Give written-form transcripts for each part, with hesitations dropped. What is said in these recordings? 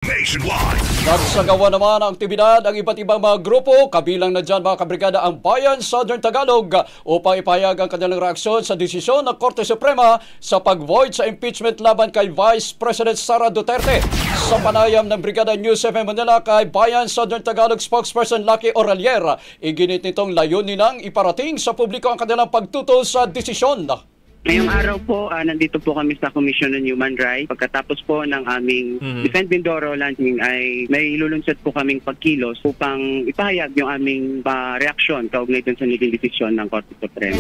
Nationwide. Nagsagawa naman ang aktibidad ang iba't ibang mga grupo, kabilang na dyan mga kabrigada ang Bayan Southern Tagalog upang ipahayag ang kanilang reaksyon sa desisyon ng Korte Suprema sa pag-void sa impeachment laban kay Vice President Sara Duterte. Sa panayam ng Brigada News 7 Manila kay Bayan Southern Tagalog spokesperson Lucky Oralier, iginit nitong layunin ng iparating sa publiko ang kanilang pagtutol sa desisyon. Ngayong araw po, nandito po kami sa Commission on Human Rights. Pagkatapos po ng aming Defend Mindoro launching ay may ilulunsad po kaming pagkilos upang ipahayag yung aming reaksyon kaugnay dun sa naging desisyon ng Korte Suprema.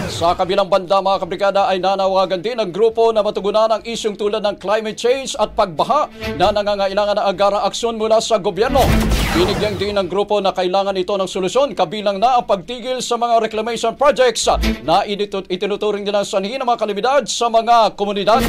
Sa kabilang banda mga kabrigada ay nanawagan din ang grupo na matugunan ang isyong tulad ng climate change at pagbaha na nangangailangan ng agarang aksyon mula sa gobyerno. Binigyan din ng grupo na kailangan ito ng solusyon kabilang na ang pagtigil sa mga reclamation projects na itinuturing din ang sanhi ng mga kalamidad sa mga komunidad.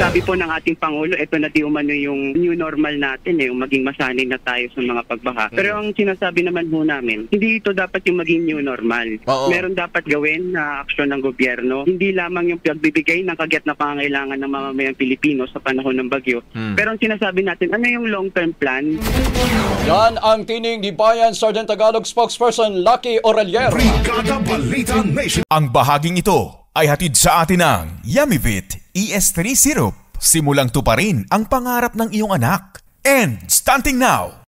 Sabi po ng ating Pangulo, ito na di umano yung new normal natin, yung maging masanay na tayo sa mga pagbaha. Pero ang sinasabi naman po namin, hindi ito dapat yung maging new normal. Meron dapat gawin na aksyon ng gobyerno. Hindi lamang yung pagbibigay ng kagyat na pangangailangan ng mamamayang Pilipino sa panahon ng bagyo. Pero ang sinasabi natin, ano yung long-term plan? Yan ang tining ni Bayan Southern Tagalog spokesperson Lucky Oralier. Brigada Balita Nation. Ang bahaging ito ay hatid sa atin ng Yumivit ES3 Syrup. Simulang tuparin ang pangarap ng iyong anak. And starting now,